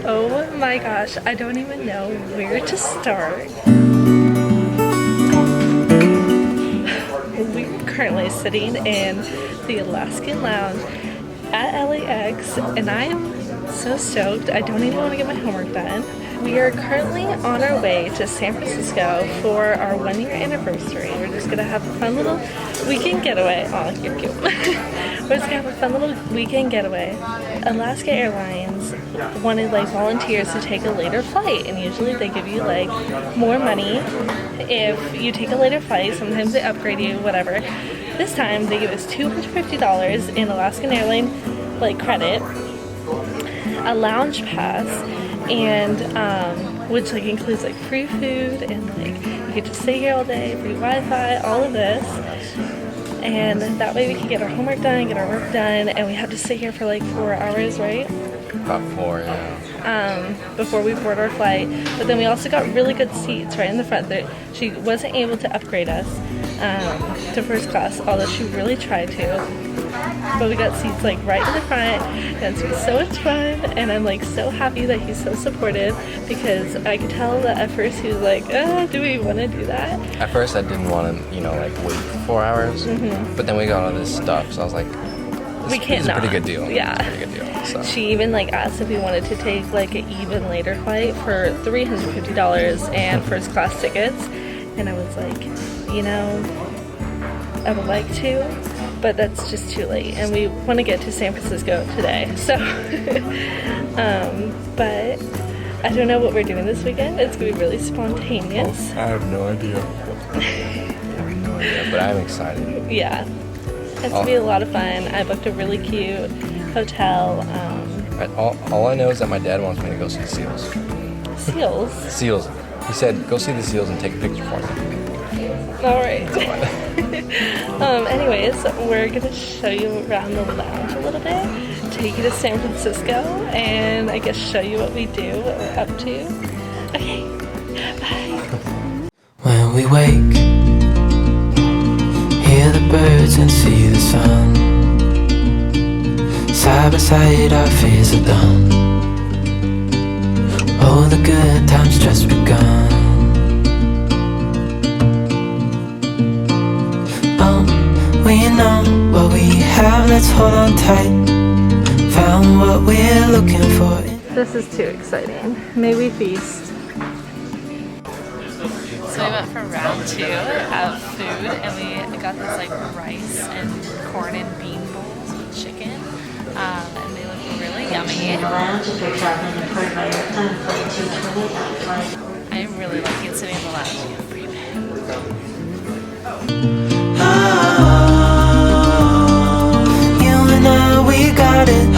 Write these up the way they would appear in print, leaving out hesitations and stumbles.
Oh my gosh, I don't even know where to start. We're currently sitting in the Alaskan Lounge at LAX, and I am so stoked. I don't even want to get my homework done. We are currently on our way to San Francisco for our 1-year anniversary. We're just gonna have a fun little weekend getaway. Oh, you're cute. We're just gonna have a fun little weekend getaway. Alaska Airlines wanted like volunteers to take a later flight, and usually they give you like more money if you take a later flight. Sometimes they upgrade you, whatever. This time they give us $250 in Alaskan Airline like credit, a lounge pass, and which like includes like free food and like you get to stay here all day, free Wi-Fi, all of this. And that way we can get our homework done, get our work done, and we have to stay here for like 4 hours, right? About 4, yeah. Before we board our flight. But then we also got really good seats right in the front. She wasn't able to upgrade us to first class, although she really tried to. But we got seats like right in the front, and it's been so much fun, and I'm like so happy that he's so supportive, because I could tell that at first he was like, do we want to do that? At first I didn't want to, like wait 4 hours, but then we got all this stuff, so I was like, it's a pretty good deal. Yeah. It's a pretty good deal. So. She even like asked if we wanted to take like an even later flight for $350 and first class tickets, and I was like, I would like to, but that's just too late, and we want to get to San Francisco today, so but I don't know what we're doing this weekend. It's gonna be really spontaneous. I have no idea. I have no idea, but I'm excited. Yeah, it's gonna be a lot of fun. I booked a really cute hotel. All I know is that my dad wants me to go see the seals. Seals? Seals. He said, go see the seals and take a picture for me. Alright. Anyways, we're gonna show you around the lounge a little bit, take you to San Francisco, and I guess show you what we do, what we're up to. Okay, bye. When we wake, hear the birds and see the sun. Side by side our fears are done. Oh, the good times just begun. We know what we have, let's hold on tight. Found what we're looking for. This is too exciting. May we feast. So we went for round 2 of food, and we got this like rice and corn and bean bowls with chicken, and they look really yummy. I'm really liking sitting in the lounge. We got it.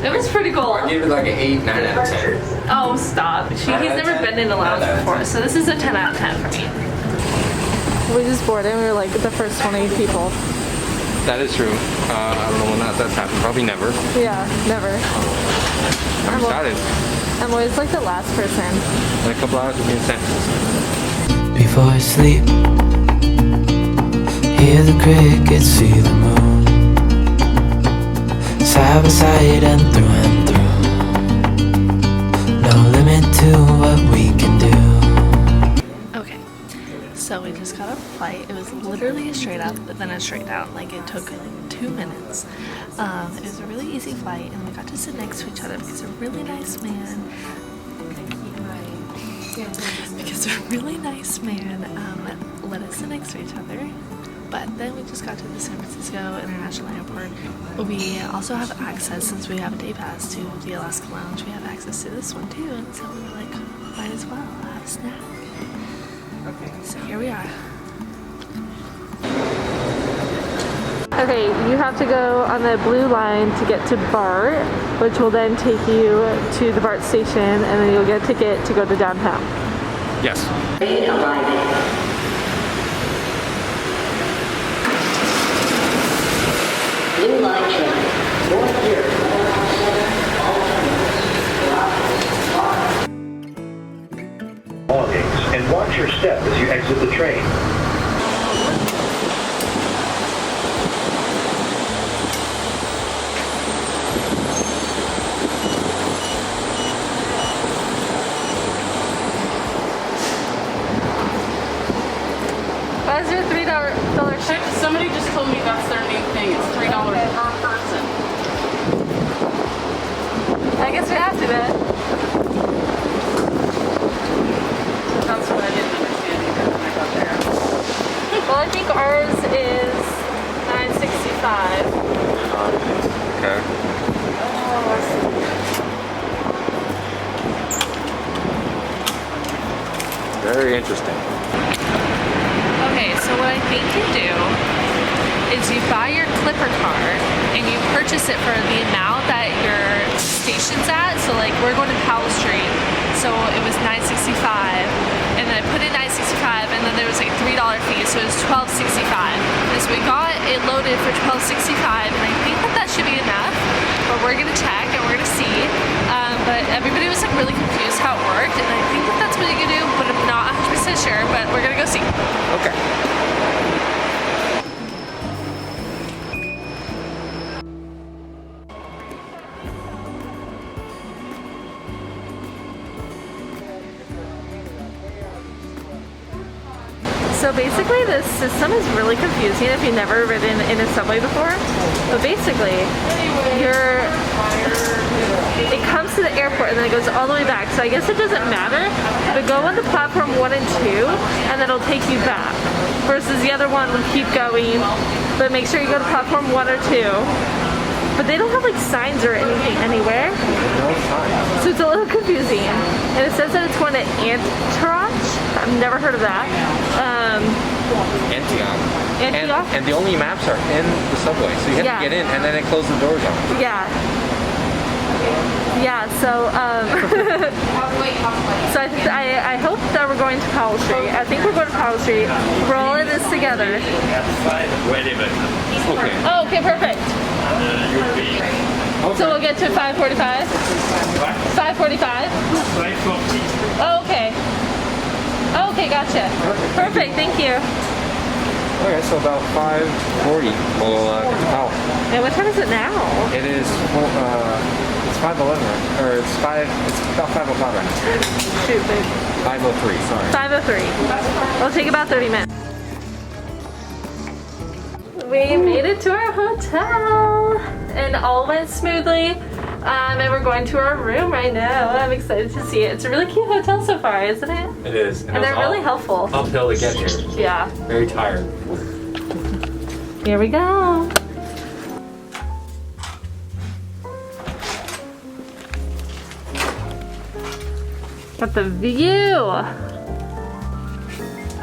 It was pretty cool. I gave it like an 8, 9 out of 10. Oh, stop. He's never been in a lounge before, so this is a 10 out of 10 for me. We just boarded and we were like the first 20 people. That is true. I don't know when that's happened. Probably never. Yeah, never. I'm excited. Emily's like the last person. In a couple hours we'll be in San Francisco. Before I sleep, hear the crickets, see the moon. Side by side and through. No limit to what we can do. Okay, so we just got a flight. It was literally a straight up, but then a straight down. Like it took 2 minutes. It was a really easy flight, and we got to sit next to each other because a really nice man let us sit next to each other. But then we just got to the San Francisco International Airport. We also have access, since we have a day pass to the Alaska Lounge, we have access to this one too, and so we were like, might as well have a snack. So here we are. Okay, you have to go on the blue line to get to BART, which will then take you to the BART station, and then you'll get a ticket to go to downtown. Yes. Blue line train, north here. Belongings, and watch your step as you exit the train. I think ours is $9.65. Okay. Very interesting. Okay, so what I think you do is you buy your Clipper card and you purchase it for the amount that your station's at. So like we're going to Powell Street, so it was $9.65, and then I put in $9.65, and then there was like a $3 fee, so it was $12.65. And so we got it loaded for $12.65, and I think that that should be enough. But we're gonna check and we're gonna see. But everybody was like really confused how it worked, and I think that that's what you can do, but I'm not 100% sure. But we're gonna go see. Okay. So basically this system is really confusing if you've never ridden in a subway before. But basically, it comes to the airport and then it goes all the way back. So I guess it doesn't matter, but go on the platform 1 and 2 and then it'll take you back. Versus the other one will keep going, but make sure you go to platform 1 or 2. But they don't have like signs or anything anywhere. No signs. So it's a little confusing. And it says that it's going to Antioch. I've never heard of that. Antioch. Antioch? And the only maps are in the subway, so you have to get in and then it closes the doors on. Yeah. Yeah, so so I hope that we're going to Powell Street. I think we're going to Powell Street. We're all in this together. Wait a minute. Okay. Oh, okay, perfect. Okay. So we'll get to 5:45? 5:45? Oh, okay. Oh, okay, gotcha. Perfect, thank you. Okay, so about 5:40 we'll get to Powell. And what time is it now? It is, it's 5:11, or it's about 5:05 right now. Shoot, babe. 5:03, sorry. 5:03. It'll take about 30 minutes. We made it to our hotel and all went smoothly. And we're going to our room right now. I'm excited to see it. It's a really cute hotel so far, isn't it? It is. And they're really helpful. Uphill to get here. Yeah. Very tired. Here we go. Got the view.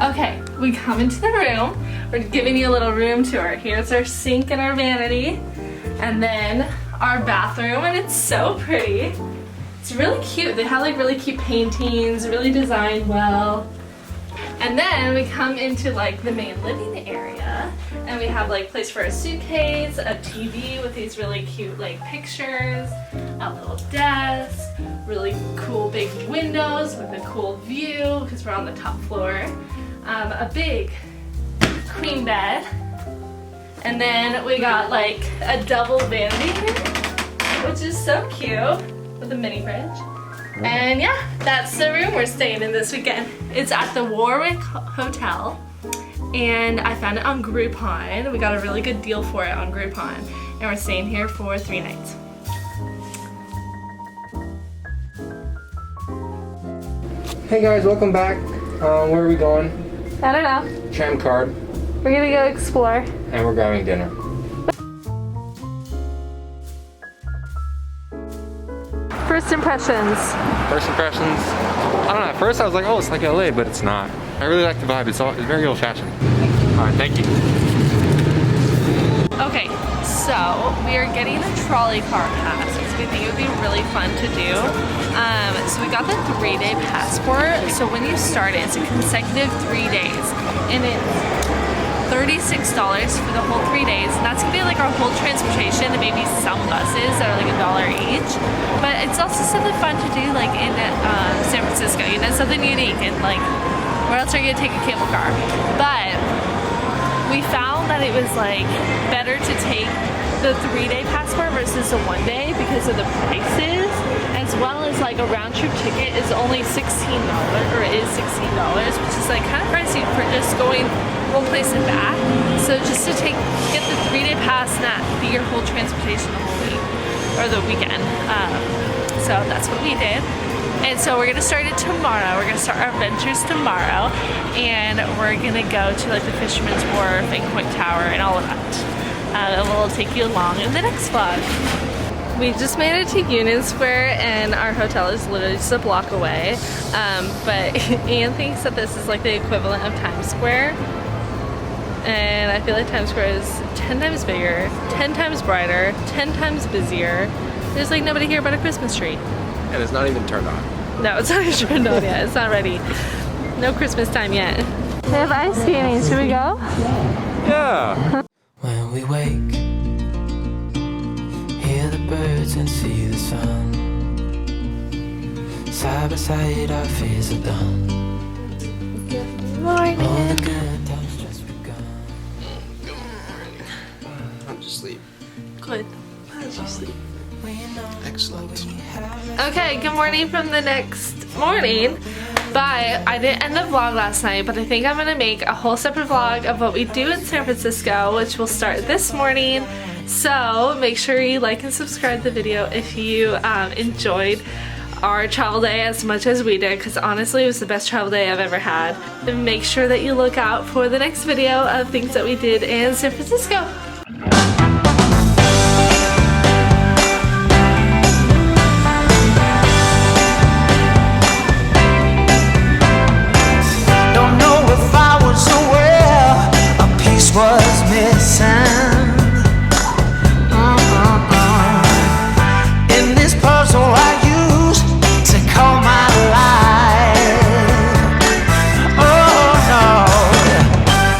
Okay, we come into the room. We're giving you a little room tour. Here's our sink and our vanity. And then our bathroom, and it's so pretty. It's really cute. They have like really cute paintings, really designed well. And then we come into like the main living area, and we have like place for a suitcase, a TV with these really cute like pictures, a little desk, really cool big windows with a cool view because we're on the top floor, a big queen bed, and then we got like a double vanity here, which is so cute, with a mini fridge. And yeah, that's the room we're staying in this weekend. It's at the Warwick Hotel, and I found it on Groupon. We got a really good deal for it on Groupon, and we're staying here for 3 nights. Hey guys, welcome back. Where are we going? I don't know. Tram card, We're gonna go explore. and we're grabbing dinner. First impressions. First impressions, I don't know, at first I was like, oh, it's like LA, but it's not. I really like the vibe, it's very old fashioned. Alright, thank you. Okay, so we are getting a trolley car pass because we think it would be really fun to do. So we got the 3-day passport. So when you start it, it's a consecutive 3 days, and it's $36 for the whole 3 days, and that's gonna be like our whole transportation and maybe some buses that are like $1 each. But it's also something fun to do like in San Francisco, you know, something unique, and like where else are you gonna take a cable car? But we found that it was like better to take the 3-day passport versus a 1-day because of the prices, as well as like a round trip ticket is only $16, or is $16, which is like kind of pricey for just going one place and back. So just to get the 3-day pass and that be your whole transportation the whole week or the weekend. So that's what we did. And so we're gonna start it tomorrow. We're gonna start our adventures tomorrow, and we're gonna go to like the Fisherman's Wharf and Quint Tower and all of that. And we'll take you along in the next vlog. We just made it to Union Square, and our hotel is literally just a block away. But Ian thinks that this is like the equivalent of Times Square. And I feel like Times Square is 10 times bigger, 10 times brighter, 10 times busier. There's like nobody here but a Christmas tree. And it's not even turned on. No, it's not even turned on yet. It's not ready. No Christmas time yet. They have ice skating. Should we go? Yeah. When we wake, hear the birds and see the sun. Side by side our fears are done. Good morning. All the good times just begun. I'm just asleep. Good. How did you sleep? Excellent. Okay, good morning from the next morning. Bye. I didn't end the vlog last night, but I think I'm gonna make a whole separate vlog of what we do in San Francisco, which will start this morning. So make sure you like and subscribe to the video if you enjoyed our travel day as much as we did, because honestly it was the best travel day I've ever had. And make sure that you look out for the next video of things that we did in San Francisco.